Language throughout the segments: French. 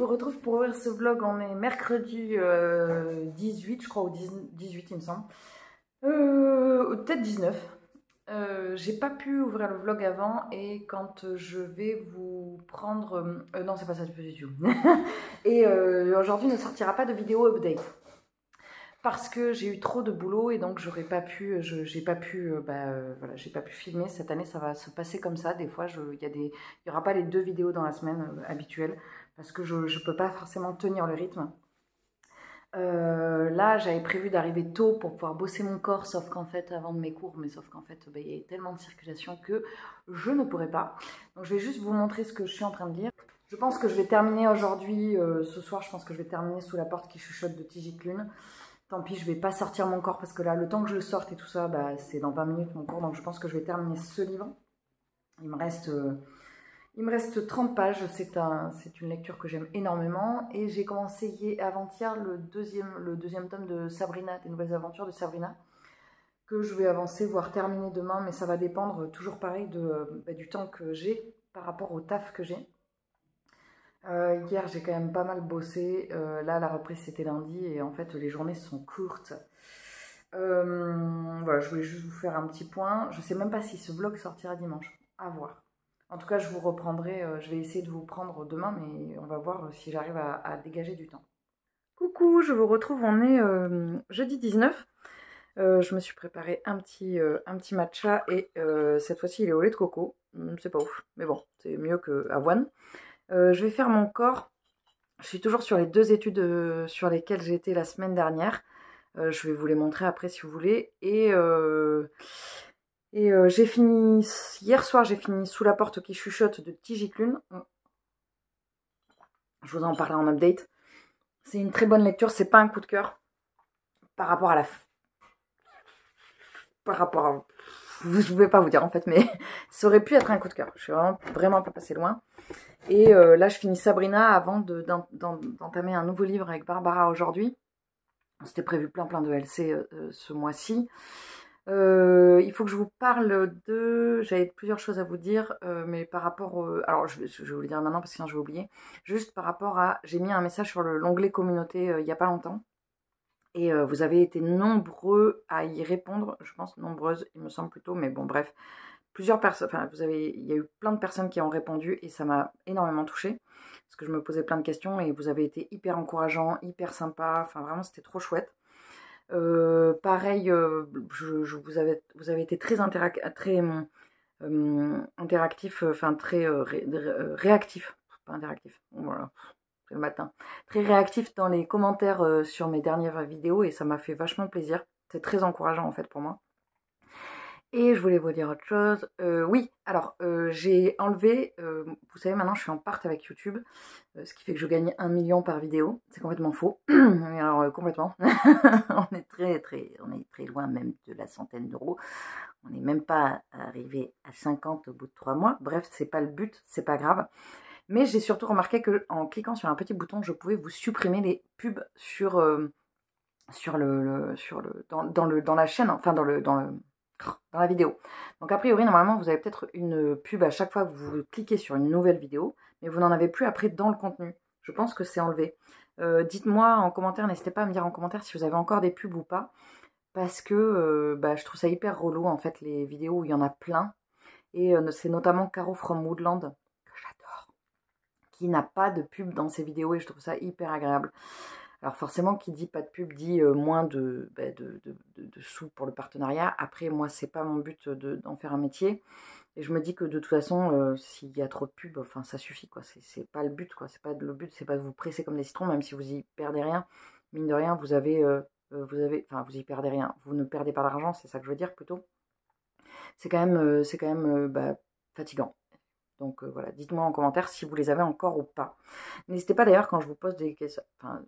vous retrouve pour ouvrir ce vlog. On est mercredi 18, je crois, ou 18 il me semble. Peut-être 19. J'ai pas pu ouvrir le vlog avant et quand je vais vous prendre... non, c'est pas ça du tout. Et aujourd'hui ne sortira pas de vidéo update. Parce que j'ai eu trop de boulot et donc j'aurais pas pu, j'ai pas pu, voilà, j'ai pas pu filmer. Cette année, ça va se passer comme ça. Des fois, il y aura pas les 2 vidéos dans la semaine habituelle parce que je peux pas forcément tenir le rythme. Là, j'avais prévu d'arriver tôt pour pouvoir bosser mon corps, sauf qu'en fait, avant de mes cours, mais sauf qu'en fait, il y a tellement de circulation que je ne pourrais pas. Donc, je vais juste vous montrer ce que je suis en train de lire. Je pense que je vais terminer aujourd'hui, ce soir, je pense que je vais terminer Sous la porte qui chuchote de T.J. Klune. Tant pis, je vais pas sortir mon corps parce que là, le temps que je le sorte et tout ça, c'est dans 20 minutes mon cours. Donc, je pense que je vais terminer ce livre. Il me reste 30 pages. C'est une lecture que j'aime énormément. Et j'ai commencé avant-hier le deuxième tome de Sabrina, des nouvelles aventures de Sabrina, que je vais avancer, voire terminer demain. Mais ça va dépendre, toujours pareil, du temps que j'ai par rapport au taf que j'ai. Hier, j'ai quand même pas mal bossé. Là, la reprise, c'était lundi. Et en fait, les journées sont courtes. Voilà, je voulais juste vous faire un petit point. Je sais même pas si ce vlog sortira dimanche. À voir. En tout cas, je vous reprendrai. Je vais essayer de vous prendre demain. Mais on va voir si j'arrive à dégager du temps. Coucou, je vous retrouve. On est jeudi 19. Je me suis préparé un petit matcha. Et cette fois-ci, il est au lait de coco. C'est pas ouf. Mais bon, c'est mieux que avoine. Je vais faire mon corps. Je suis toujours sur les 2 études sur lesquelles j'ai été la semaine dernière. Je vais vous les montrer après si vous voulez. Et j'ai fini... Hier soir, j'ai fini Sous la porte qui chuchote de T.J. Klune. Je vous en parlais en update. C'est une très bonne lecture. C'est pas un coup de cœur. Par rapport à je ne vais pas vous dire en fait, mais ça aurait pu être un coup de cœur. Je suis vraiment pas passée loin. Et là, je finis Sabrina avant d'entamer un nouveau livre avec Barbara aujourd'hui. C'était prévu plein de LC ce mois-ci. Il faut que je vous parle de... J'avais plusieurs choses à vous dire, mais par rapport... Alors, je vais vous le dire maintenant parce que sinon je vais oublier. Juste par rapport à... J'ai mis un message sur l'onglet communauté il n'y a pas longtemps. Et vous avez été nombreux à y répondre. Je pense nombreuses, il me semble plutôt. Mais bon, bref. Plusieurs personnes... Enfin, il y a eu plein de personnes qui ont répondu et ça m'a énormément touchée. Parce que je me posais plein de questions et vous avez été hyper encourageants, hyper sympas. Enfin, vraiment, c'était trop chouette. Pareil, vous avez été très interactif, enfin très réactif, pas interactif, voilà, c'est le matin, très réactif dans les commentaires sur mes dernières vidéos et ça m'a fait vachement plaisir, c'est très encourageant en fait pour moi. Et je voulais vous dire autre chose. Oui, alors j'ai enlevé, vous savez maintenant je suis en part avec YouTube, ce qui fait que je gagne 1 million par vidéo. C'est complètement faux. Alors complètement. on est très loin même de la centaine d'euros. On n'est même pas arrivé à 50 au bout de 3 mois. Bref, c'est pas le but, c'est pas grave. Mais j'ai surtout remarqué que en cliquant sur un petit bouton, je pouvais vous supprimer les pubs dans la chaîne, enfin dans la vidéo. Donc a priori, normalement, vous avez peut-être une pub à chaque fois que vous cliquez sur une nouvelle vidéo, mais vous n'en avez plus après dans le contenu. Je pense que c'est enlevé. Dites-moi en commentaire, n'hésitez pas à me dire en commentaire si vous avez encore des pubs ou pas, parce que je trouve ça hyper relou, en fait, les vidéos où il y en a plein. Et c'est notamment Caro from Woodland, que j'adore, qui n'a pas de pub dans ses vidéos, et je trouve ça hyper agréable. Alors forcément, qui dit pas de pub dit moins de sous pour le partenariat. Après, moi, c'est pas mon but d'en faire un métier. Et je me dis que de toute façon, s'il y a trop de pub, enfin, ça suffit, quoi. C'est pas le but, quoi. Le but, c'est pas de vous presser comme des citrons, même si vous y perdez rien. Mine de rien, vous y perdez rien. Vous ne perdez pas d'argent, c'est ça que je veux dire plutôt. C'est quand même fatigant. Donc voilà, dites-moi en commentaire si vous les avez encore ou pas. N'hésitez pas d'ailleurs quand je vous pose des questions, enfin,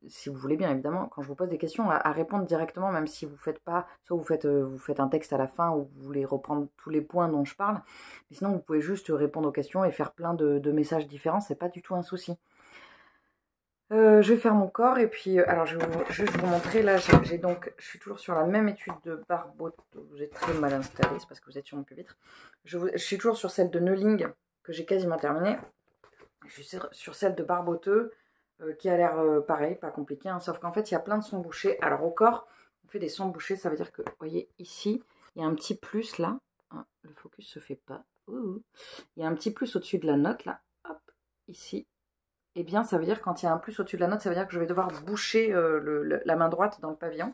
si vous voulez bien évidemment, quand je vous pose des questions, à répondre directement, même si vous faites pas, soit vous faites un texte à la fin ou vous voulez reprendre tous les points dont je parle, mais sinon vous pouvez juste répondre aux questions et faire plein de messages différents, c'est pas du tout un souci. Je vais faire mon corps et puis, alors je vais juste vous montrer, là je suis toujours sur la même étude de Barboteau, vous êtes très mal installé, c'est parce que vous êtes sur mon pupitre, je suis toujours sur celle de Neuling, que j'ai quasiment terminée, je suis sur celle de Barboteau, qui a l'air pareil, pas compliqué, hein, sauf qu'en fait il y a plein de sons bouchés. Alors au corps, on fait des sons bouchés, ça veut dire que, vous voyez ici, il y a un petit plus là, hein, le focus se fait pas, il y a un petit plus au-dessus de la note là, hop, ici. Eh bien ça veut dire quand il y a un plus au-dessus de la note, ça veut dire que je vais devoir boucher la main droite dans le pavillon.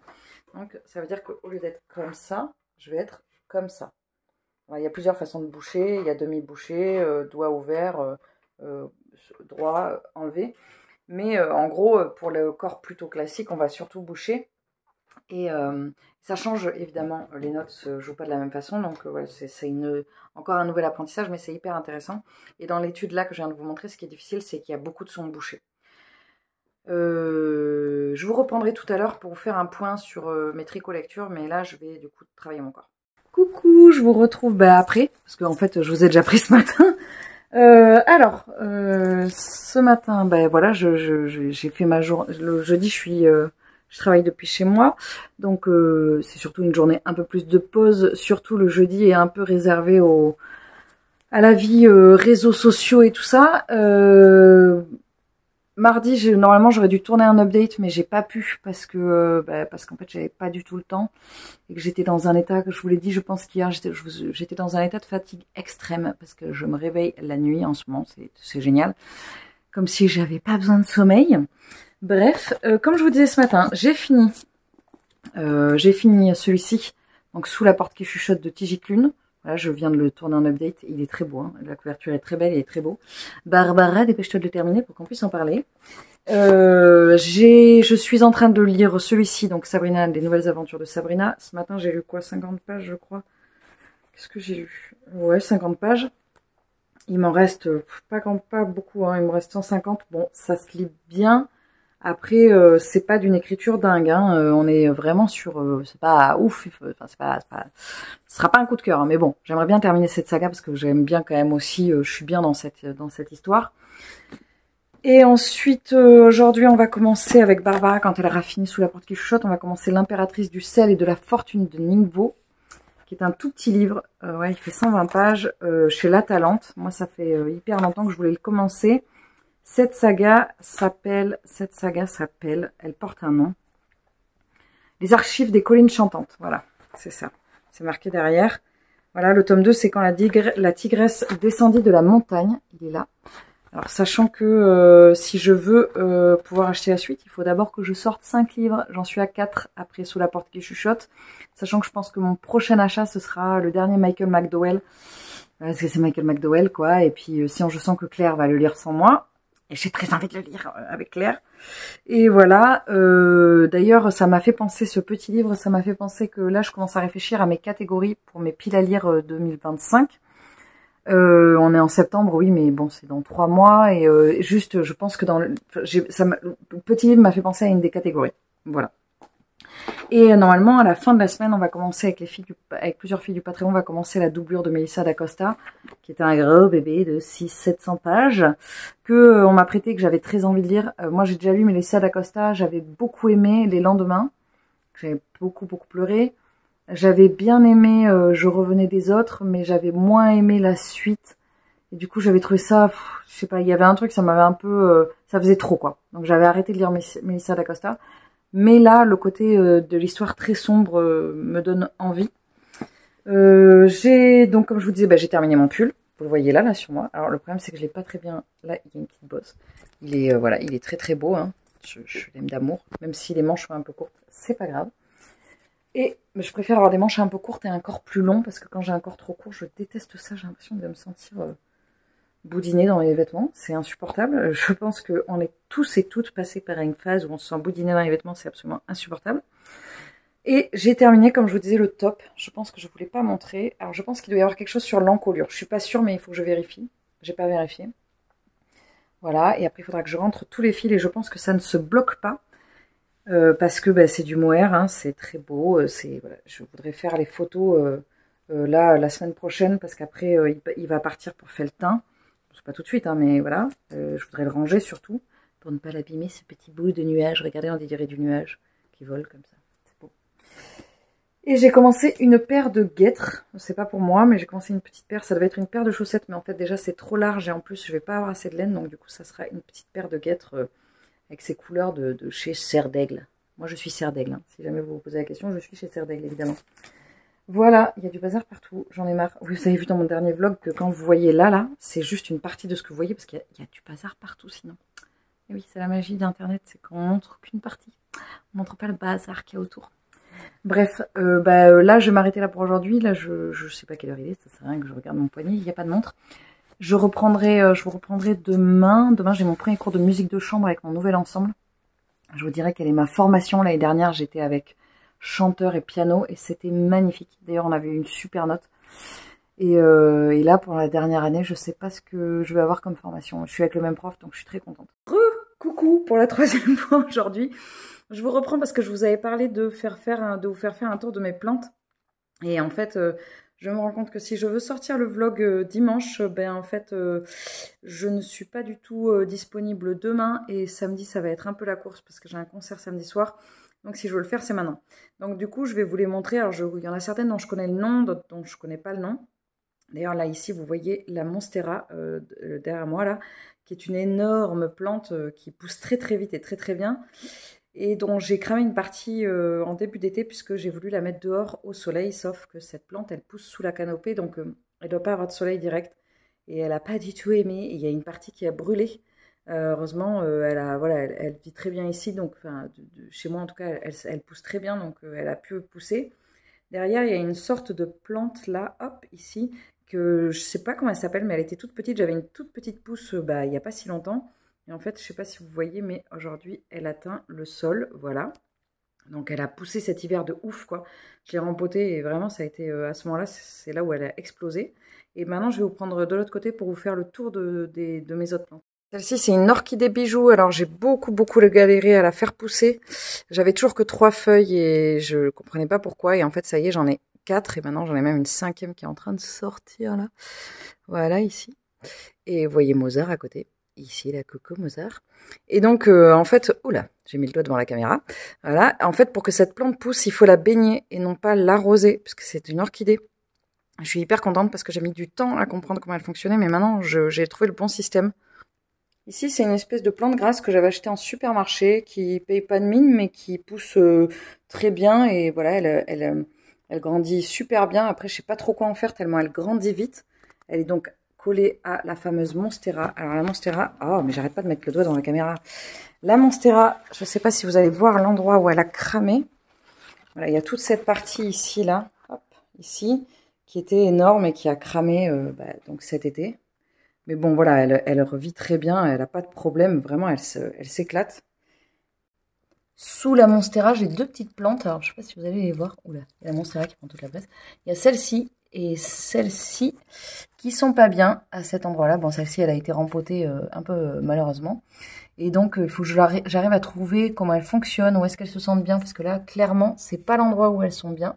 Donc ça veut dire qu'au lieu d'être comme ça, je vais être comme ça. Alors, il y a plusieurs façons de boucher, il y a demi-bouché, doigt ouvert, droit, enlevé. Mais en gros, pour le corps plutôt classique, on va surtout boucher. Et ça change évidemment, les notes ne se jouent pas de la même façon. Donc ouais, c'est encore un nouvel apprentissage, mais c'est hyper intéressant. Et dans l'étude là que je viens de vous montrer, ce qui est difficile, c'est qu'il y a beaucoup de sons bouchés. Je vous reprendrai tout à l'heure pour vous faire un point sur mes tricots-lectures, mais là je vais du coup travailler mon corps. Coucou, je vous retrouve après, parce qu'en fait je vous ai déjà pris ce matin. Ce matin, voilà, j'ai fait ma journée. Le jeudi, je travaille depuis chez moi, donc c'est surtout une journée un peu plus de pause. Surtout le jeudi est un peu réservé à la vie réseaux sociaux et tout ça. Mardi, normalement j'aurais dû tourner un update, mais j'ai pas pu parce qu'en fait j'avais pas du tout le temps et que j'étais dans un état, que je vous l'ai dit, je pense qu'hier j'étais dans un état de fatigue extrême parce que je me réveille la nuit en ce moment, c'est génial, comme si j'avais pas besoin de sommeil. Bref, comme je vous disais ce matin, j'ai fini celui-ci, donc Sous la porte qui chuchote de Tigiclune. Voilà, je viens de le tourner en update, il est très beau, hein. La couverture est très belle, il est très beau. Barbara, dépêche-toi de le terminer pour qu'on puisse en parler. Je suis en train de lire celui-ci, donc Sabrina, les nouvelles aventures de Sabrina. Ce matin, j'ai lu quoi, 50 pages, je crois. Qu'est-ce que j'ai lu? Ouais, 50 pages. Il m'en reste pas beaucoup, hein. Il me reste 150. Bon, ça se lit bien. Après, c'est pas d'une écriture dingue, hein. On est vraiment sur... c'est pas ouf, enfin, ce sera pas un coup de cœur, hein, mais bon, j'aimerais bien terminer cette saga parce que j'aime bien quand même aussi, je suis bien dans cette histoire. Et ensuite, aujourd'hui, on va commencer avec Barbara, quand elle aura fini Sous la porte qui chuchote, on va commencer L'impératrice du sel et de la fortune de Ningbo, qui est un tout petit livre, ouais, il fait 120 pages, chez La Talente. Moi, ça fait hyper longtemps que je voulais le commencer. Cette saga s'appelle, elle porte un nom. Les archives des collines chantantes. Voilà, c'est ça. C'est marqué derrière. Voilà, le tome 2, c'est quand la tigresse descendit de la montagne. Il est là. Alors, sachant que si je veux pouvoir acheter la suite, il faut d'abord que je sorte 5 livres. J'en suis à 4 après Sous la porte qui chuchote. Sachant que je pense que mon prochain achat, ce sera le dernier Michael McDowell. Parce que c'est Michael McDowell, quoi. Et puis, si je sens que Claire va le lire sans moi. Et j'ai très envie de le lire avec Claire. Et voilà, d'ailleurs, ça m'a fait penser, ce petit livre, ça m'a fait penser que là, je commence à réfléchir à mes catégories pour mes piles à lire 2025. On est en septembre, oui, mais bon, c'est dans 3 mois. Et juste, je pense que le petit livre m'a fait penser à une des catégories. Voilà. Et normalement, à la fin de la semaine, on va commencer avec plusieurs filles du Patreon, on va commencer la doublure de Melissa d'Acosta, qui est un gros bébé de 600-700 pages, que on m'a prêté, que j'avais très envie de lire. Moi, j'ai déjà lu Melissa d'Acosta, j'avais beaucoup aimé Les Lendemains, j'avais beaucoup pleuré. J'avais bien aimé Je revenais des autres, mais j'avais moins aimé la suite. Et du coup, j'avais trouvé ça, je sais pas, il y avait un truc, ça m'avait un peu... ça faisait trop, quoi. Donc, j'avais arrêté de lire Melissa d'Acosta. Mais là, le côté de l'histoire très sombre me donne envie. Donc, comme je vous disais, j'ai terminé mon pull. Vous le voyez là sur moi. Alors, le problème, c'est que je l'ai pas très bien... Là, il y a une petite bosse. Il est, voilà, il est très beau. Hein. Je l'aime d'amour. Même si les manches sont un peu courtes, c'est pas grave. Et je préfère avoir des manches un peu courtes et un corps plus long. Parce que quand j'ai un corps trop court, je déteste ça. J'ai l'impression de me sentir boudiner dans les vêtements. C'est insupportable. Je pense qu'on est tous et toutes passés par une phase où on se sent boudiner dans les vêtements. C'est absolument insupportable. Et j'ai terminé, comme je vous disais, le top. Je pense que je ne voulais pas montrer. Alors, je pense qu'il doit y avoir quelque chose sur l'encolure. Je suis pas sûre, mais il faut que je vérifie. J'ai pas vérifié. Voilà. Et après, il faudra que je rentre tous les fils. Et je pense que ça ne se bloque pas. Parce que c'est du mohair. Hein, c'est très beau. Voilà, je voudrais faire les photos là, la semaine prochaine. Parce qu'après, il va partir pour Felletin. C'est pas tout de suite, hein, mais voilà. Je voudrais le ranger surtout. Pour ne pas l'abîmer, ce petit bout de nuage. Regardez, on dirait du nuage qui vole comme ça. Et j'ai commencé une paire de guêtres. C'est pas pour moi, mais j'ai commencé une petite paire. Ça devait être une paire de chaussettes, mais en fait déjà c'est trop large et en plus je vais pas avoir assez de laine. Donc du coup ça sera une petite paire de guêtres avec ses couleurs de chez Serre d'Aigle. Moi, je suis Serre d'Aigle. Hein. Si jamais vous vous posez la question, je suis chez Serre d'Aigle, évidemment. Voilà, il y a du bazar partout. J'en ai marre. Vous avez vu dans mon dernier vlog que quand vous voyez là, c'est juste une partie de ce que vous voyez parce qu'il y a du bazar partout sinon. Et oui, c'est la magie d'Internet, c'est qu'on montre qu'une partie. On montre pas le bazar qu'il y a autour. Bref, là, je vais m'arrêter là pour aujourd'hui. Là, je sais pas quelle heure il est, ça sert à rien que je regarde mon poignet, il n'y a pas de montre. Je vous reprendrai demain. Demain, j'ai mon premier cours de musique de chambre avec mon nouvel ensemble. Je vous dirai quelle est ma formation. L'année dernière, j'étais avec chanteur et piano et c'était magnifique. D'ailleurs, on avait eu une super note. Et là, pour la dernière année, je sais pas ce que je vais avoir comme formation. Je suis avec le même prof, donc je suis très contente. Coucou pour la 3e fois aujourd'hui. Je vous reprends parce que je vous avais parlé de vous faire faire un tour de mes plantes. Et en fait, je me rends compte que si je veux sortir le vlog dimanche, en fait, je ne suis pas du tout disponible demain. Et samedi, ça va être un peu la course parce que j'ai un concert samedi soir. Donc si je veux le faire, c'est maintenant. Donc du coup, je vais vous les montrer. Alors, il y en a certaines dont je connais le nom, d'autres dont je ne connais pas le nom. D'ailleurs, là, ici, vous voyez la Monstera derrière moi, là, qui est une énorme plante qui pousse très très vite et très très bien. Et dont j'ai cramé une partie en début d'été puisque j'ai voulu la mettre dehors au soleil, sauf que cette plante, elle pousse sous la canopée, donc elle ne doit pas avoir de soleil direct. Et elle n'a pas du tout aimé, il y a une partie qui a brûlé. Heureusement, elle vit très bien ici, donc chez moi en tout cas, elle pousse très bien, donc elle a pu pousser. Derrière, il y a une sorte de plante là, hop, ici, que je ne sais pas comment elle s'appelle, mais elle était toute petite. J'avais une toute petite pousse il n'y a pas si longtemps. Et en fait, je ne sais pas si vous voyez, mais aujourd'hui, elle atteint le sol, voilà. Donc, elle a poussé cet hiver de ouf, quoi. Je l'ai rempotée et vraiment, ça a été, à ce moment-là, c'est là où elle a explosé. Et maintenant, je vais vous prendre de l'autre côté pour vous faire le tour de mes autres plantes. Celle-ci, c'est une orchidée bijou. Alors, j'ai beaucoup galéré à la faire pousser. J'avais toujours que 3 feuilles et je ne comprenais pas pourquoi. Et en fait, ça y est, j'en ai 4 et maintenant, j'en ai même une 5e qui est en train de sortir, là. Voilà, ici. Et vous voyez Mozart à côté. Ici, la Coco Mozart. Et donc, en fait, oula, j'ai mis le doigt devant la caméra. Voilà, en fait, pour que cette plante pousse, il faut la baigner et non pas l'arroser, puisque c'est une orchidée. Je suis hyper contente parce que j'ai mis du temps à comprendre comment elle fonctionnait, mais maintenant, j'ai trouvé le bon système. Ici, c'est une espèce de plante grasse que j'avais acheté en supermarché, qui paye pas de mine, mais qui pousse très bien. Et voilà, elle grandit super bien. Après, je sais pas trop quoi en faire, tellement elle grandit vite. Elle est donc collée à la fameuse Monstera. Alors la Monstera, oh mais j'arrête pas de mettre le doigt dans la caméra. La Monstera, je sais pas si vous allez voir l'endroit où elle a cramé. Voilà, il y a toute cette partie ici, là, hop, ici, qui était énorme et qui a cramé donc cet été. Mais bon, voilà, elle revit très bien, elle n'a pas de problème, vraiment, elle s'éclate. Sous la Monstera, j'ai 2 petites plantes, alors je ne sais pas si vous allez les voir. Oula, il y a la Monstera qui prend toute la place. Il y a celle-ci et celle-ci qui sont pas bien à cet endroit-là. Bon, celle-ci, elle a été rempotée un peu malheureusement. Et donc, il faut que j'arrive à trouver comment elles fonctionnent, où est-ce qu'elles se sentent bien, parce que là, clairement, c'est pas l'endroit où elles sont bien.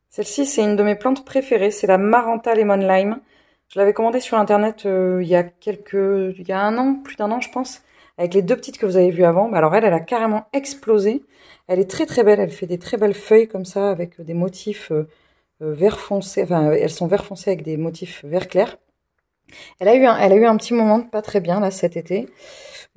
Celle-ci, c'est une de mes plantes préférées, c'est la Maranta Lemon Lime. Je l'avais commandée sur internet il y a un an, plus d'1 an je pense, avec les 2 petites que vous avez vues avant. Alors elle a carrément explosé. Elle est très très belle, elle fait des très belles feuilles comme ça avec des motifs vert foncé, enfin elles sont vert foncé avec des motifs vert clair. Elle a eu un petit moment de pas très bien là cet été.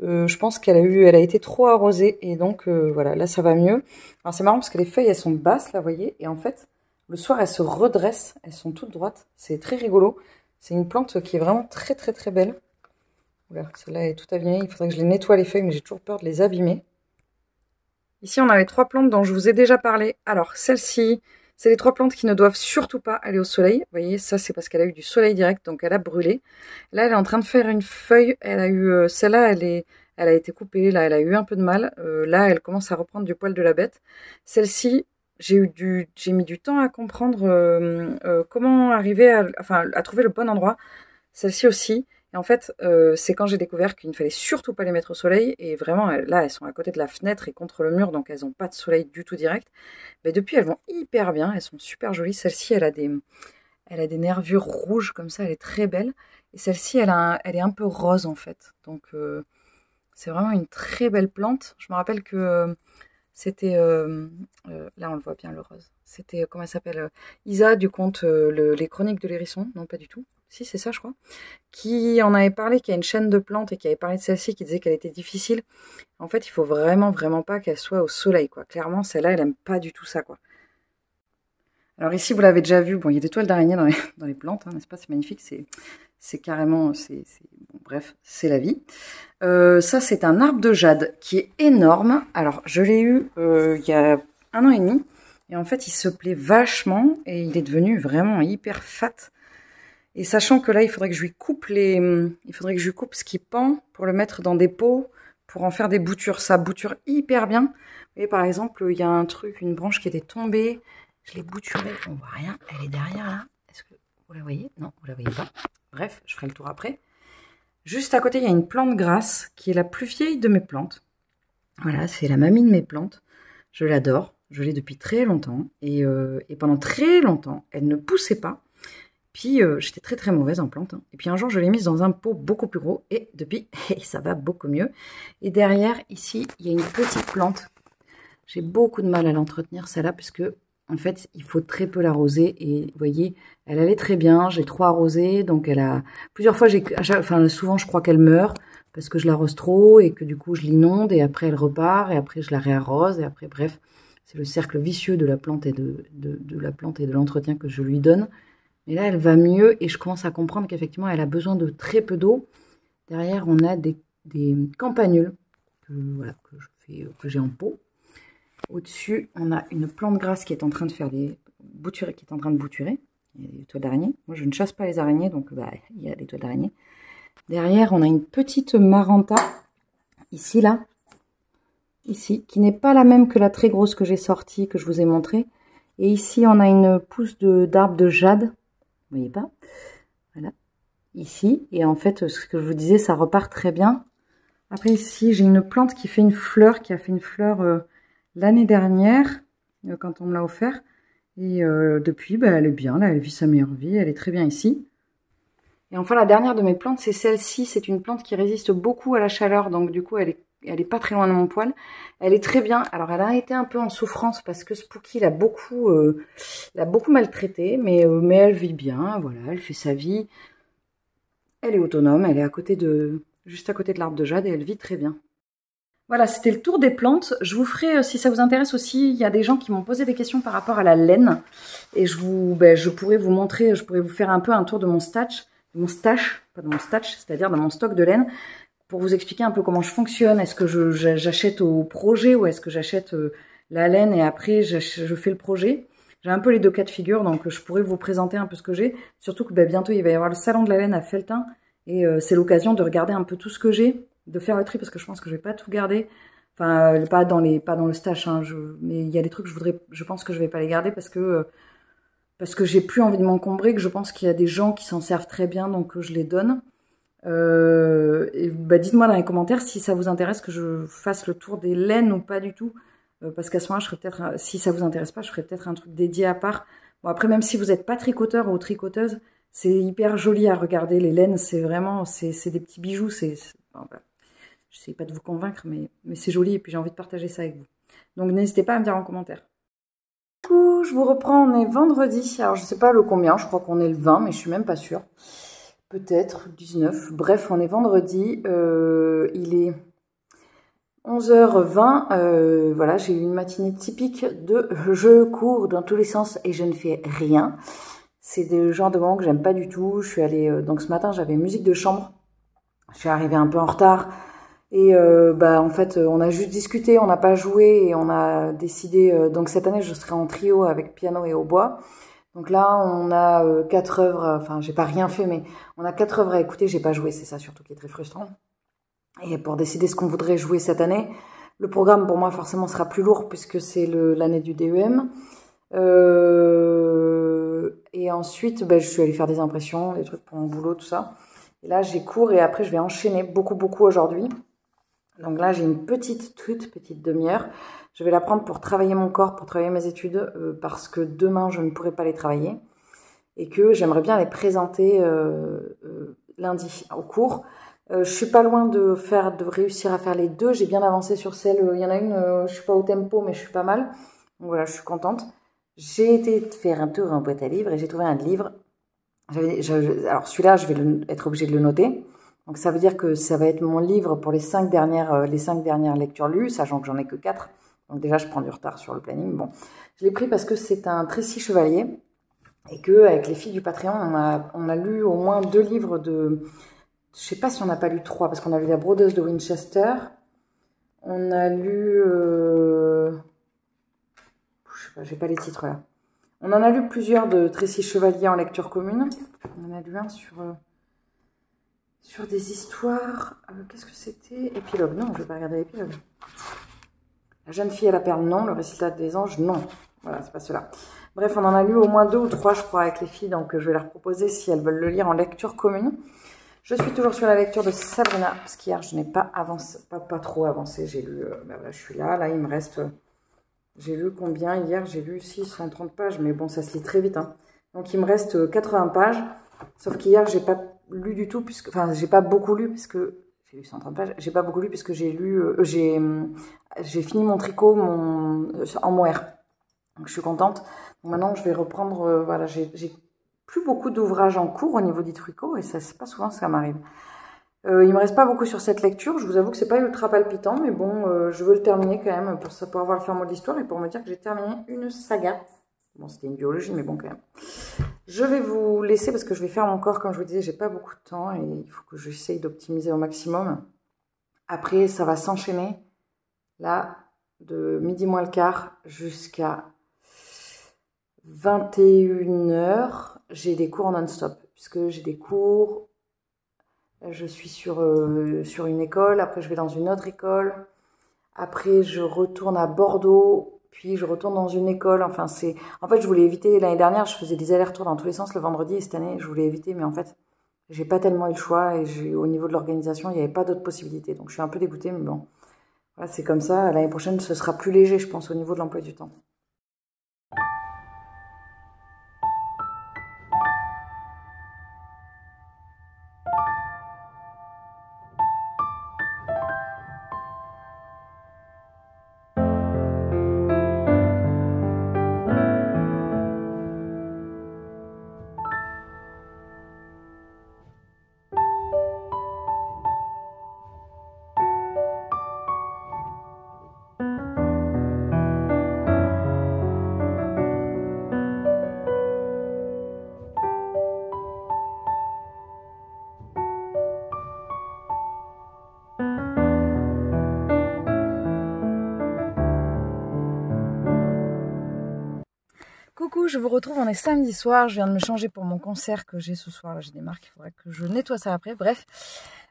Je pense elle a été trop arrosée et donc voilà, là ça va mieux. Alors c'est marrant parce que les feuilles elles sont basses là, vous voyez, et en fait le soir elles se redressent, elles sont toutes droites. C'est très rigolo. C'est une plante qui est vraiment très très très belle. Voilà, celle-là est tout abîmée. Il faudrait que je les nettoie les feuilles, mais j'ai toujours peur de les abîmer. Ici, on avait 3 plantes dont je vous ai déjà parlé. Alors, celle-ci, c'est les 3 plantes qui ne doivent surtout pas aller au soleil. Vous voyez, ça, c'est parce qu'elle a eu du soleil direct, donc elle a brûlé. Là, elle est en train de faire une feuille. Elle a eu, celle-là, elle a été coupée. Là, elle a eu un peu de mal. Là, elle commence à reprendre du poil de la bête. Celle-ci, j'ai mis du temps à comprendre comment arriver à trouver le bon endroit. Celle-ci aussi. Et en fait, c'est quand j'ai découvert qu'il ne fallait surtout pas les mettre au soleil. Et vraiment, là, elles sont à côté de la fenêtre et contre le mur, donc elles n'ont pas de soleil du tout direct. Mais depuis, elles vont hyper bien. Elles sont super jolies. Celle-ci, elle a des nervures rouges comme ça. Elle est très belle. Et celle-ci, elle est un peu rose en fait. Donc, c'est vraiment une très belle plante. Je me rappelle que c'était, là on le voit bien le rose, c'était, comment elle s'appelle, Isa du conte Les Chroniques de l'Hérisson, non pas du tout, si c'est ça je crois, qui en avait parlé, qui a une chaîne de plantes et qui avait parlé de celle-ci, qui disait qu'elle était difficile. En fait, il faut vraiment pas qu'elle soit au soleil, quoi. Clairement, celle-là, elle aime pas du tout ça, quoi. Alors ici, vous l'avez déjà vu, bon, il y a des toiles d'araignée dans les plantes, hein, n'est-ce pas? C'est magnifique, c'est carrément, bon, bref, c'est la vie. Ça, c'est un arbre de jade qui est énorme. Alors, je l'ai eu il y a 1 an et demi, et en fait, il se plaît vachement, et il est devenu vraiment hyper fat. Et sachant que là, il faudrait que je lui coupe ce qui pend pour le mettre dans des pots, pour en faire des boutures. Ça bouture hyper bien. Vous voyez, par exemple, il y a un truc, une branche qui était tombée. Je l'ai bouturée, on voit rien. Elle est derrière là. Est-ce que vous la voyez? Non, vous la voyez pas. Bref, je ferai le tour après. Juste à côté, il y a une plante grasse qui est la plus vieille de mes plantes. Voilà, c'est la mamie de mes plantes. Je l'adore. Je l'ai depuis très longtemps. Et pendant très longtemps, elle ne poussait pas. Puis j'étais très mauvaise en plantes. Hein. Et puis un jour, je l'ai mise dans un pot beaucoup plus gros. Et depuis, ça va beaucoup mieux. Et derrière, ici, il y a une petite plante. J'ai beaucoup de mal à l'entretenir, celle-là, puisque en fait, il faut très peu l'arroser. Et vous voyez, elle allait très bien. J'ai trop arrosé. Donc elle a... Plusieurs fois, souvent, je crois qu'elle meurt. Parce que je l'arrose trop. Et que du coup, je l'inonde. Et après, elle repart. Et après, je la réarrose. Et après, bref. C'est le cercle vicieux de la plante et de la plante et de l'entretien que je lui donne. Mais là, elle va mieux et je commence à comprendre qu'effectivement, elle a besoin de très peu d'eau. Derrière, on a des campanules que j'ai en pot. Au-dessus, on a une plante grasse qui est en train de faire des boutures, qui est en train de bouturer. Il y a des toiles d'araignée. Moi, je ne chasse pas les araignées, donc il y a des toiles d'araignée. Derrière, on a une petite maranta, ici, là. Ici, qui n'est pas la même que la très grosse que j'ai sortie, que je vous ai montrée. Et ici, on a une pousse d'arbre de jade. Vous voyez pas? Voilà. Ici. Et en fait, ce que je vous disais, ça repart très bien. Après, ici, j'ai une plante qui fait une fleur, qui a fait une fleur l'année dernière, quand on me l'a offert. Et depuis, elle est bien. Là, elle vit sa meilleure vie. Elle est très bien ici. Et enfin, la dernière de mes plantes, c'est celle-ci. C'est une plante qui résiste beaucoup à la chaleur. Donc, du coup, elle est pas très loin de mon poêle. Elle est très bien. Alors, elle a été un peu en souffrance parce que Spooky l'a beaucoup maltraitée. Mais elle vit bien. Voilà, elle fait sa vie. Elle est autonome. Elle est juste à côté de l'arbre de jade et elle vit très bien. Voilà, c'était le tour des plantes. Je vous ferai, si ça vous intéresse aussi, il y a des gens qui m'ont posé des questions par rapport à la laine. Et je pourrais vous montrer, je pourrais vous faire un peu un tour de mon stash, c'est-à-dire dans mon stock de laine, pour vous expliquer un peu comment je fonctionne. Est-ce que j'achète au projet ou est-ce que j'achète la laine et après je fais le projet? J'ai un peu les deux cas de figure, donc je pourrais vous présenter un peu ce que j'ai. Surtout que bientôt, il va y avoir le salon de la laine à Felletin. Et c'est l'occasion de regarder un peu tout ce que j'ai, de faire le tri, parce que je pense que je vais pas tout garder. Enfin, pas dans le stash, hein, mais il y a des trucs que je pense que je vais pas les garder parce que j'ai plus envie de m'encombrer, que je pense qu'il y a des gens qui s'en servent très bien, donc je les donne. Et dites-moi dans les commentaires si ça vous intéresse que je fasse le tour des laines ou pas du tout. Parce qu'à ce moment-là, je ferai peut-être, si ça vous intéresse pas, je ferai peut-être un truc dédié à part. Bon, après, même si vous n'êtes pas tricoteur ou tricoteuse, c'est hyper joli à regarder. Les laines, c'est vraiment, c'est des petits bijoux. Bon, voilà. Je sais pas de vous convaincre, mais c'est joli et puis j'ai envie de partager ça avec vous. Donc, n'hésitez pas à me dire en commentaire. Du coup, je vous reprends, on est vendredi. Alors, je sais pas le combien, je crois qu'on est le 20, mais je suis même pas sûre. Peut-être 19. Bref, on est vendredi. Il est 11h20. Voilà, j'ai eu une matinée typique de je cours dans tous les sens et je ne fais rien. C'est des genres de moments que j'aime pas du tout. Je suis allée, donc ce matin, j'avais musique de chambre. Je suis arrivée un peu en retard. Et en fait, on a juste discuté, on n'a pas joué et on a décidé... donc cette année, je serai en trio avec piano et hautbois. Donc là, on a 4 œuvres, enfin, j'ai pas rien fait, mais on a 4 œuvres à écouter, j'ai pas joué, c'est ça surtout qui est très frustrant. Et pour décider ce qu'on voudrait jouer cette année, le programme pour moi forcément sera plus lourd puisque c'est l'année du DEM. Et ensuite, je suis allée faire des impressions, des trucs pour mon boulot, tout ça. Et là, j'ai cours et après, je vais enchaîner beaucoup aujourd'hui. Donc là, j'ai une toute petite demi-heure. Je vais la prendre pour travailler mon corps, pour travailler mes études, parce que demain, je ne pourrai pas les travailler. Et que j'aimerais bien les présenter lundi au cours. Je suis pas loin de réussir à faire les deux. J'ai bien avancé sur celle. Il y en a une, je suis pas au tempo, mais je suis pas mal. Donc voilà, je suis contente. J'ai été faire un tour en boîte à livres et j'ai trouvé un livre Alors celui-là, je vais être obligée de le noter. Donc ça veut dire que ça va être mon livre pour les 5 dernières lectures lues, sachant que j'en ai que 4. Donc déjà, je prends du retard sur le planning. Bon, je l'ai pris parce que c'est un Tracy Chevalier et que avec les filles du Patreon, on a lu au moins 2 livres de... Je sais pas si on n'a pas lu 3, parce qu'on a lu La brodeuse de Winchester. On a lu... Je sais pas, j'ai pas les titres là. On en a lu plusieurs de Tracy Chevalier en lecture commune. On en a lu un sur des histoires... Qu'est-ce que c'était? Épilogue. Non, je vais pas regarder l'épilogue. La jeune fille à la perle, non. Le récital des anges, non. Voilà, c'est pas cela. Bref, on en a lu au moins 2 ou 3, je crois, avec les filles. Donc, je vais leur proposer si elles veulent le lire en lecture commune. Je suis toujours sur la lecture de Sabrina, parce qu'hier, je n'ai pas avancé, pas trop avancé. J'ai lu... ben voilà, je suis là. Là, il me reste... J'ai lu combien? Hier, j'ai lu 630 pages. Mais bon, ça se lit très vite. Hein. Donc, il me reste 80 pages. Sauf qu'hier, j'ai pas lu du tout, puisque... Enfin, j'ai pas beaucoup lu, puisque... J'ai lu 130 pages. J'ai pas beaucoup lu, puisque j'ai lu... j'ai fini mon tricot en mohair. Donc, je suis contente. Donc, maintenant, je vais reprendre... voilà, j'ai plus beaucoup d'ouvrages en cours au niveau du tricot. Et ça, c'est pas souvent ça m'arrive. Il me reste pas beaucoup sur cette lecture. Je vous avoue que c'est pas ultra palpitant. Mais bon, je veux le terminer quand même pour avoir le fin mot de l'histoire et pour me dire que j'ai terminé une saga. Bon, c'était une biologie, mais bon, quand même. Je vais vous laisser parce que je vais faire mon corps. Comme je vous disais, j'ai pas beaucoup de temps et il faut que j'essaye d'optimiser au maximum. Après, ça va s'enchaîner. Là, de midi moins le quart jusqu'à 21h, j'ai des cours en non-stop. Puisque j'ai des cours, je suis sur une école, après je vais dans une autre école, après je retourne à Bordeaux, puis je retourne dans une école. Enfin, c'est... En fait, je voulais éviter, l'année dernière, je faisais des allers-retours dans tous les sens le vendredi, et cette année, je voulais éviter, mais en fait, j'ai pas tellement eu le choix, et au niveau de l'organisation, il n'y avait pas d'autres possibilités. Donc, je suis un peu dégoûtée, mais bon, voilà, c'est comme ça. L'année prochaine, ce sera plus léger, je pense, au niveau de l'emploi du temps. Coucou, je vous retrouve, on est samedi soir, je viens de me changer pour mon concert que j'ai ce soir, là j'ai des marques, il faudrait que je nettoie ça après, bref.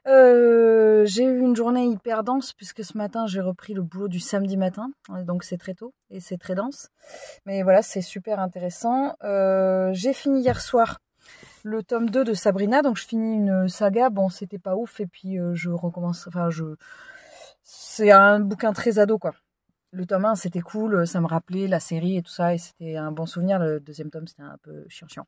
J'ai eu une journée hyper dense puisque ce matin j'ai repris le boulot du samedi matin, donc c'est très tôt et c'est très dense. Mais voilà, c'est super intéressant. J'ai fini hier soir le tome 2 de Sabrina, donc je finis une saga, bon c'était pas ouf et puis je recommence, enfin c'est un bouquin très ado quoi. Le tome 1, c'était cool, ça me rappelait la série et tout ça, et c'était un bon souvenir. Le deuxième tome, c'était un peu chiant.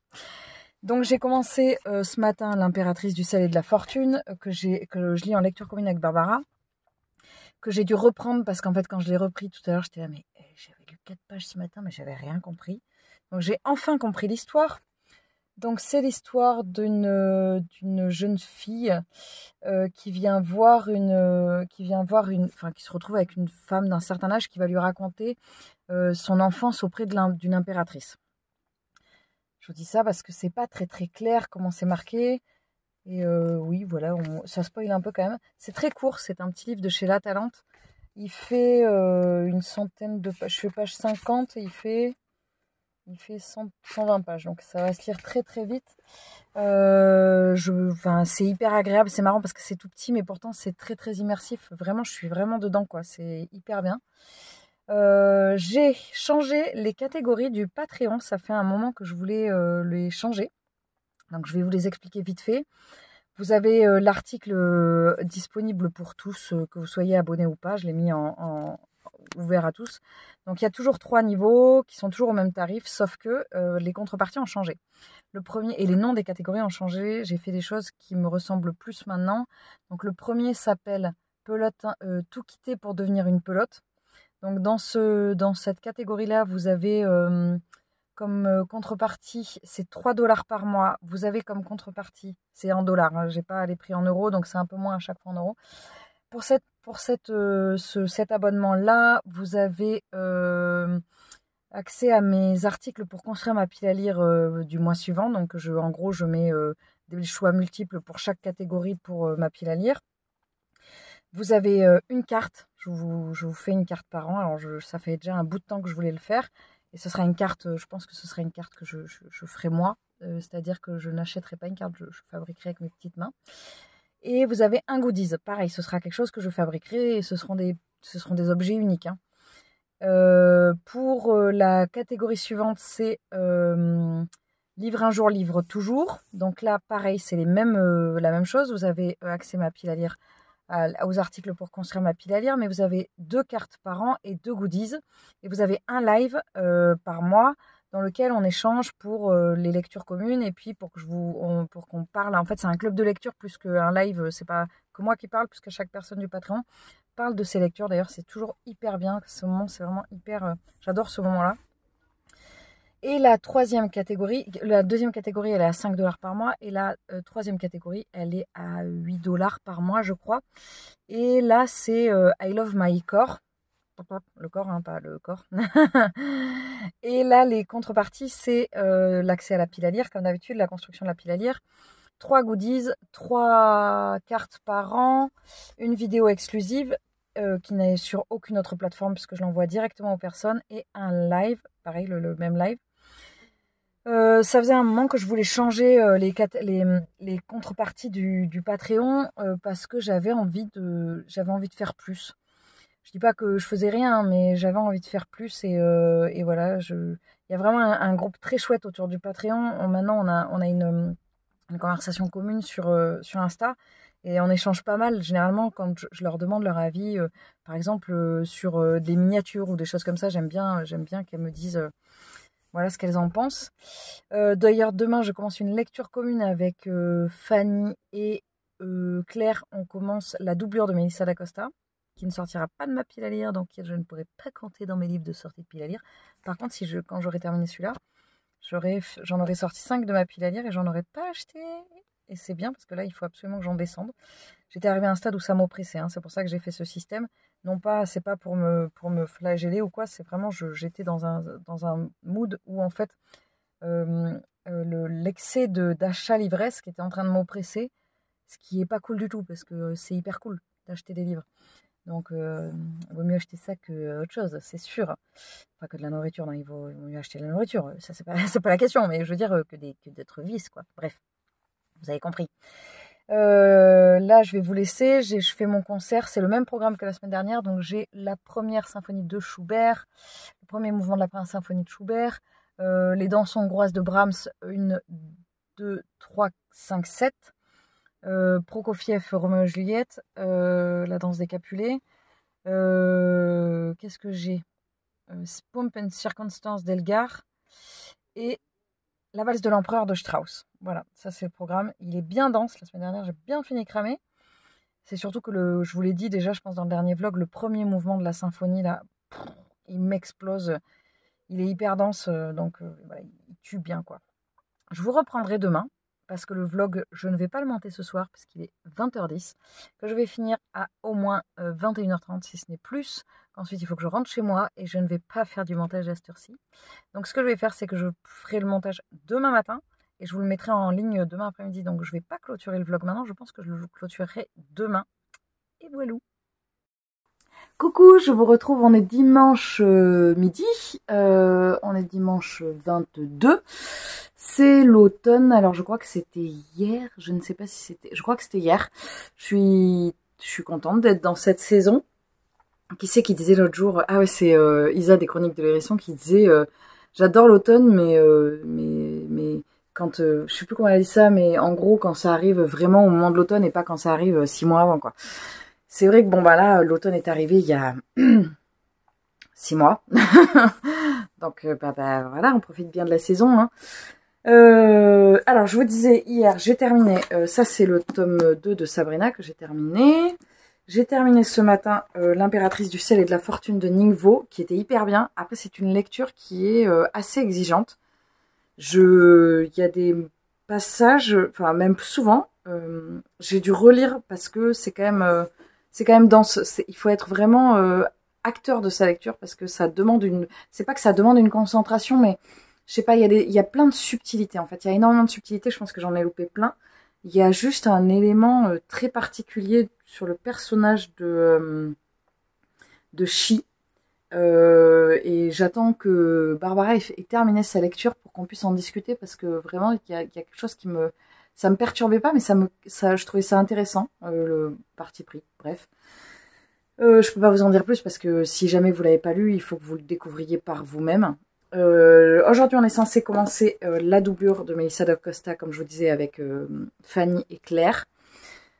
Donc j'ai commencé ce matin L'Impératrice du sel et de la fortune, que je lis en lecture commune avec Barbara, que j'ai dû reprendre, parce qu'en fait, quand je l'ai repris tout à l'heure, j'étais là, mais j'avais lu 4 pages ce matin, mais j'avais rien compris. Donc j'ai enfin compris l'histoire. Donc c'est l'histoire d'une jeune fille qui vient voir qui se retrouve avec une femme d'un certain âge qui va lui raconter son enfance auprès d'une impératrice. Je vous dis ça parce que c'est pas très très clair comment c'est marqué. Et oui, voilà, ça spoil un peu quand même. C'est très court, c'est un petit livre de chez La Talente. Il fait une centaine de pages. Je fais page 50 et il fait 120 pages, donc ça va se lire très très vite. C'est hyper agréable, c'est marrant parce que c'est tout petit, mais pourtant c'est très très immersif. Vraiment, je suis vraiment dedans, quoi. C'est hyper bien. J'ai changé les catégories du Patreon. Ça fait un moment que je voulais les changer. Donc je vais vous les expliquer vite fait. Vous avez l'article disponible pour tous, que vous soyez abonné ou pas. Je l'ai mis en ouvert à tous. Donc il y a toujours 3 niveaux qui sont toujours au même tarif, sauf que les contreparties ont changé. Le premier, et les noms des catégories ont changé. J'ai fait des choses qui me ressemblent plus maintenant. Donc le premier s'appelle pelote, tout quitter pour devenir une pelote. Donc dans cette catégorie-là, vous avez comme contrepartie, c'est 3 $, par mois. Vous avez comme contrepartie, c'est en dollars, hein, j'ai pas les prix en euros, donc c'est un peu moins à chaque fois en euros. Pour cet abonnement-là, vous avez accès à mes articles pour construire ma pile à lire du mois suivant. Donc en gros, je mets des choix multiples pour chaque catégorie pour ma pile à lire. Vous avez une carte, je vous fais une carte par an. Alors ça fait déjà un bout de temps que je voulais le faire. Et ce sera une carte, je pense que ce sera une carte que je ferai moi. C'est-à-dire que je n'achèterai pas une carte, je fabriquerai avec mes petites mains. Et vous avez un goodies. Pareil, ce sera quelque chose que je fabriquerai et ce seront des objets uniques. Hein. Pour la catégorie suivante, c'est livre un jour, livre toujours. Donc là, pareil, c'est la même chose. Vous avez accès à ma pile à lire, aux articles pour construire ma pile à lire, mais vous avez 2 cartes par an et 2 goodies. Et vous avez un live par mois dans lequel on échange pour les lectures communes et puis pour qu'on parle. En fait, c'est un club de lecture plus qu'un live. C'est pas que moi qui parle, puisque chaque personne du Patreon parle de ses lectures. D'ailleurs, c'est toujours hyper bien. Ce moment, c'est vraiment hyper. J'adore ce moment-là. Et la deuxième catégorie, elle est à 5 $ par mois. Et la troisième catégorie, elle est à 8 $ par mois, je crois. Et là, c'est I Love My Core. Le corps, hein, pas le corps. Et là, les contreparties, c'est l'accès à la pile à lire, comme d'habitude, la construction de la pile à lire. 3 goodies, 3 cartes par an, une vidéo exclusive qui n'est sur aucune autre plateforme puisque je l'envoie directement aux personnes et un live, pareil, le même live. Ça faisait un moment que je voulais changer les contreparties du Patreon parce que j'avais envie de faire plus. Je dis pas que je faisais rien, mais j'avais envie de faire plus et voilà. Il y a vraiment un groupe très chouette autour du Patreon. Maintenant, on a une conversation commune sur Insta et on échange pas mal. Généralement, quand je leur demande leur avis, par exemple sur des miniatures ou des choses comme ça, j'aime bien qu'elles me disent voilà ce qu'elles en pensent. D'ailleurs, demain, je commence une lecture commune avec Fanny et Claire. On commence la doublure de Melissa d'Acosta, qui ne sortira pas de ma pile à lire, donc je ne pourrai pas compter dans mes livres de sortie de pile à lire. Par contre, quand j'aurai terminé celui-là, j'en aurais sorti 5 de ma pile à lire et j'en aurais pas acheté. Et c'est bien parce que là, il faut absolument que j'en descende. J'étais arrivée à un stade où ça m'oppressait. Hein. C'est pour ça que j'ai fait ce système. Non pas, c'est pas pour me flageller ou quoi. C'est vraiment, j'étais dans un mood où en fait, l'excès d'achat livresque était en train de m'oppresser. Ce qui est pas cool du tout parce que c'est hyper cool d'acheter des livres. Donc, il vaut mieux acheter ça que autre chose, c'est sûr. Pas que de la nourriture, non, il vaut mieux acheter de la nourriture. Ça, c'est pas la question, mais je veux dire que d'être vices, quoi. Bref, vous avez compris. Là, je vais vous laisser. Je fais mon concert. C'est le même programme que la semaine dernière. Donc, j'ai la première symphonie de Schubert, le premier mouvement de la première symphonie de Schubert, les danses hongroises de Brahms, 1, 2, 3, 5, 7. Prokofiev, Roméo et Juliette, la danse des Capulets. Qu'est-ce que j'ai Pomp and Circumstance d'Elgar et la valse de l'empereur de Strauss. Voilà, ça c'est le programme. Il est bien dense. La semaine dernière, j'ai bien fini cramer. C'est surtout que je vous l'ai dit déjà, je pense dans le dernier vlog, le premier mouvement de la symphonie, là, il m'explose. Il est hyper dense, donc voilà, il tue bien, quoi. Je vous reprendrai demain. Parce que le vlog, je ne vais pas le monter ce soir, parce qu'il est 20h10, que je vais finir à au moins 21h30, si ce n'est plus. Ensuite, il faut que je rentre chez moi, et je ne vais pas faire du montage à cette heure-ci. Donc, ce que je vais faire, c'est que je ferai le montage demain matin, et je vous le mettrai en ligne demain après-midi. Donc, je ne vais pas clôturer le vlog maintenant, je pense que je le clôturerai demain. Et voilà. Coucou, je vous retrouve, on est dimanche midi, on est dimanche 22. C'est l'automne, alors je crois que c'était hier, je ne sais pas si c'était, je crois que c'était hier. Je suis contente d'être dans cette saison. Qui c'est qui disait l'autre jour, ah ouais c'est Isa des Chroniques de l'Hérisson qui disait j'adore l'automne mais quand, je sais plus comment elle a dit ça, mais en gros quand ça arrive vraiment au moment de l'automne et pas quand ça arrive 6 mois avant quoi. C'est vrai que bon bah là l'automne est arrivé il y a 6 mois. Donc voilà, on profite bien de la saison hein. Alors, je vous disais hier, j'ai terminé, ça c'est le tome 2 de Sabrina que j'ai terminé. J'ai terminé ce matin L'impératrice du ciel et de la fortune de Ningbo, qui était hyper bien. Après, c'est une lecture qui est assez exigeante. Il y a des passages, enfin même souvent, j'ai dû relire parce que c'est quand même dense. Il faut être vraiment acteur de sa lecture parce que ça demande c'est pas que ça demande une concentration, mais je sais pas, il y a plein de subtilités en fait. Il y a énormément de subtilités. Je pense que j'en ai loupé plein. Il y a juste un élément très particulier sur le personnage de Chi. Et j'attends que Barbara ait terminé sa lecture pour qu'on puisse en discuter parce que vraiment il y a quelque chose ça me perturbait pas mais je trouvais ça intéressant le parti pris. Bref, je peux pas vous en dire plus parce que si jamais vous l'avez pas lu, il faut que vous le découvriez par vous-même. Aujourd'hui, on est censé commencer la doublure de Melissa da Costa, comme je vous disais, avec Fanny et Claire.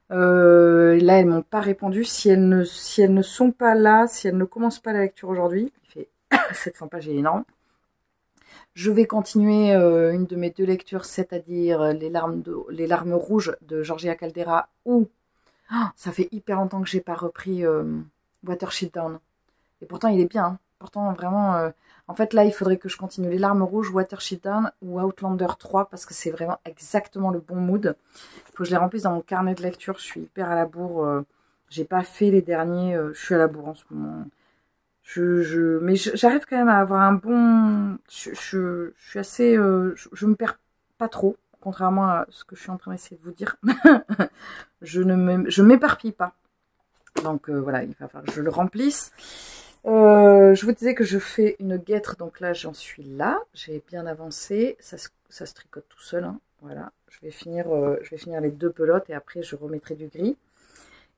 Là, elles m'ont pas répondu. Si elles ne sont pas là, si elles ne commencent pas la lecture aujourd'hui, il fait 700 pages, il est énorme. Je vais continuer une de mes 2 lectures, c'est-à-dire les larmes rouges de Georgia Caldera, où ça fait hyper longtemps que j'ai pas repris Watership Down. Et pourtant, il est bien. Hein. Pourtant, vraiment, en fait, là, il faudrait que je continue les larmes rouges, Watership Down ou Outlander 3 parce que c'est vraiment exactement le bon mood. Il faut que je les remplisse dans mon carnet de lecture. Je suis hyper à la bourre. J'ai pas fait les derniers. Je suis à la bourre en ce moment. Mais j'arrive quand même à avoir un bon. Je suis assez. Je me perds pas trop, contrairement à ce que je suis en train d'essayer de vous dire. Je m'éparpille pas. Donc voilà, il va falloir que je le remplisse. Je vous disais que je fais une guêtre, donc là j'en suis là, j'ai bien avancé, ça se tricote tout seul, hein. Voilà, je vais finir les 2 pelotes et après je remettrai du gris.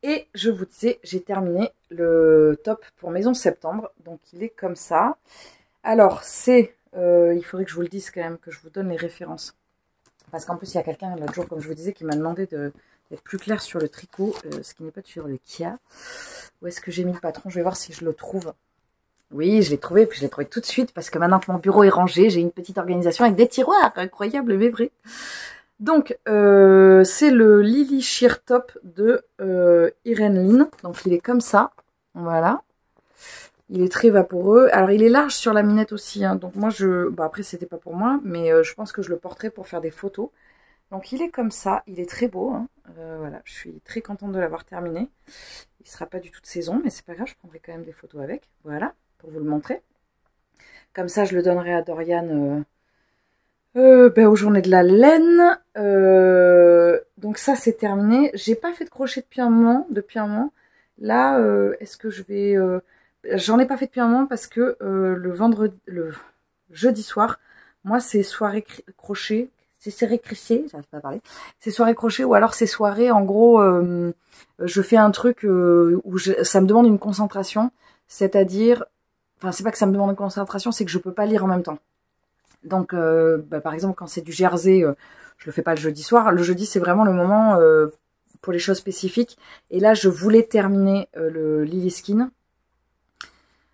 Et je vous disais, j'ai terminé le top pour Maison Septembre, donc il est comme ça. Alors il faudrait que je vous le dise quand même, que je vous donne les références. Parce qu'en plus il y a quelqu'un l'autre jour, comme je vous disais, qui m'a demandé d'être plus clair sur le tricot, ce qui n'est pas sur le Kia. Où est-ce que j'ai mis le patron? Je vais voir si je le trouve. Oui, je l'ai trouvé, puis je l'ai trouvé tout de suite, parce que maintenant que mon bureau est rangé, j'ai une petite organisation avec des tiroirs, incroyable mais vrai. Donc, c'est le Lily Sheer Top de Irene Lynn. Donc, il est comme ça, voilà. Il est très vaporeux. Alors, il est large sur la minette aussi, hein. Donc, moi, après, c'était pas pour moi, mais je pense que je le porterai pour faire des photos. Donc, il est comme ça, il est très beau, hein. Voilà, je suis très contente de l'avoir terminé. Il sera pas du tout de saison, mais c'est pas grave, je prendrai quand même des photos avec. Voilà, pour vous le montrer. Comme ça, je le donnerai à Dorian aux journées de la laine. Donc ça, c'est terminé. J'ai pas fait de crochet depuis un moment. Là, est-ce que je vais... J'en ai pas fait depuis un moment parce que le jeudi soir, moi, c'est soirée crochet. C'est soirée crochet, j'arrive pas à parler. C'est soirée crochet ou alors c'est soirée, en gros, je fais un truc où ça me demande une concentration. C'est-à-dire... Enfin, c'est pas que ça me demande une concentration, c'est que je peux pas lire en même temps. Donc, par exemple, quand c'est du jersey, je le fais pas le jeudi soir. Le jeudi, c'est vraiment le moment pour les choses spécifiques. Et là, je voulais terminer le Lily Skin.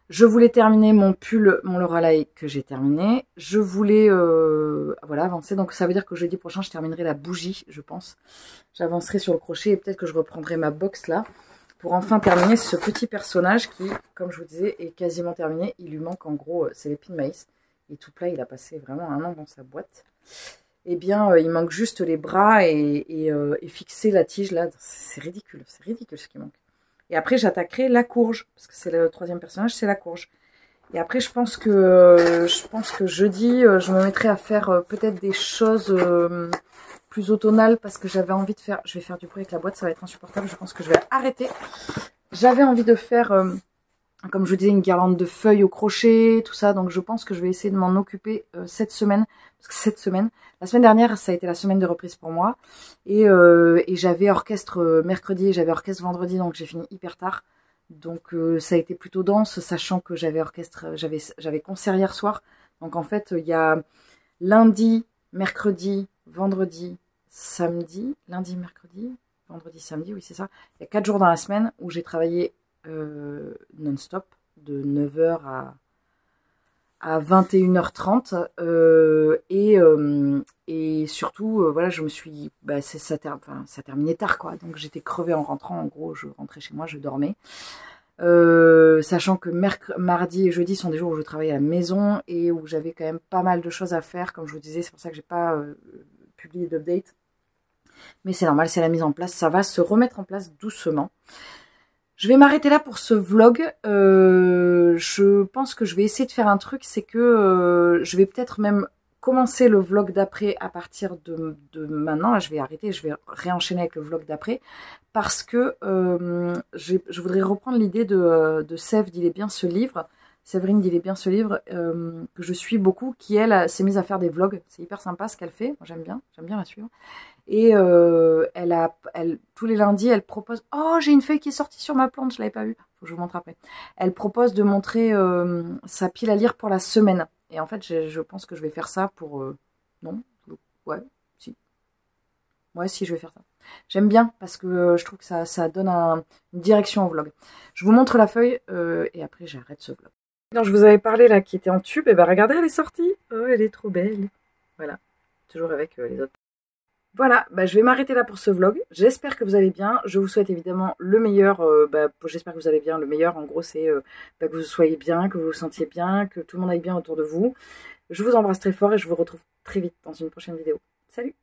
Je voulais terminer mon pull, mon Lorelai, que j'ai terminé. Je voulais voilà, avancer. Donc, ça veut dire que jeudi prochain, je terminerai la bougie, je pense. J'avancerai sur le crochet et peut-être que je reprendrai ma box là. Pour enfin terminer ce petit personnage qui, comme je vous disais, est quasiment terminé. Il lui manque en gros, c'est l'épine de maïs. Et tout plat, il a passé vraiment un an dans sa boîte. Eh bien, il manque juste les bras et fixer la tige là. C'est ridicule ce qui manque. Et après, j'attaquerai la courge, parce que c'est le 3e personnage, c'est la courge. Et après, je pense que jeudi, je me mettrai à faire peut-être des choses plus automnales, parce que j'avais envie de faire... Je vais faire du bruit avec la boîte, ça va être insupportable, je pense que je vais arrêter. J'avais envie de faire... comme je vous disais, une guirlande de feuilles au crochet, tout ça. Donc, je pense que je vais essayer de m'en occuper cette semaine. Parce que la semaine dernière, ça a été la semaine de reprise pour moi. Et j'avais orchestre mercredi et j'avais orchestre vendredi. Donc, j'ai fini hyper tard. Donc, ça a été plutôt dense, sachant que j'avais concert hier soir. Donc, en fait, il y a lundi, mercredi, vendredi, samedi. Lundi, mercredi, vendredi, samedi, oui, c'est ça. Il y a 4 jours dans la semaine où j'ai travaillé non-stop de 9h à 21h30 et surtout voilà, je me suis ça terminait tard quoi, donc j'étais crevée en rentrant. En gros, je rentrais chez moi, je dormais. Sachant que mardi et jeudi sont des jours où je travaille à la maison et où j'avais quand même pas mal de choses à faire, comme je vous disais, c'est pour ça que j'ai pas publié d'update. Mais c'est normal, c'est la mise en place, ça va se remettre en place doucement. Je vais m'arrêter là pour ce vlog. Je pense que je vais essayer de faire un truc, c'est que je vais peut-être même commencer le vlog d'après à partir de maintenant. Là, je vais arrêter, je vais réenchaîner avec le vlog d'après parce que je voudrais reprendre l'idée de Sève d'Il est bien ce livre. Séverine d'Il est bien ce livre que je suis beaucoup, qui elle s'est mise à faire des vlogs. C'est hyper sympa ce qu'elle fait. Moi j'aime bien la suivre. Et tous les lundis, elle propose... Oh, j'ai une feuille qui est sortie sur ma plante, je l'avais pas vue. Faut que je vous montre après. Elle propose de montrer sa pile à lire pour la semaine. Et en fait, je pense que je vais faire ça pour... Non? Ouais, si. Ouais, si, je vais faire ça. J'aime bien parce que je trouve que ça donne une direction au vlog. Je vous montre la feuille et après, j'arrête ce vlog. Non, je vous avais parlé là qui était en tube. Et ben regardez, elle est sortie. Oh, elle est trop belle. Voilà. Toujours avec les autres. Voilà, bah, je vais m'arrêter là pour ce vlog. J'espère que vous allez bien. Je vous souhaite évidemment le meilleur. J'espère que vous allez bien. Le meilleur, en gros, c'est que vous soyez bien, que vous vous sentiez bien, que tout le monde aille bien autour de vous. Je vous embrasse très fort et je vous retrouve très vite dans une prochaine vidéo. Salut!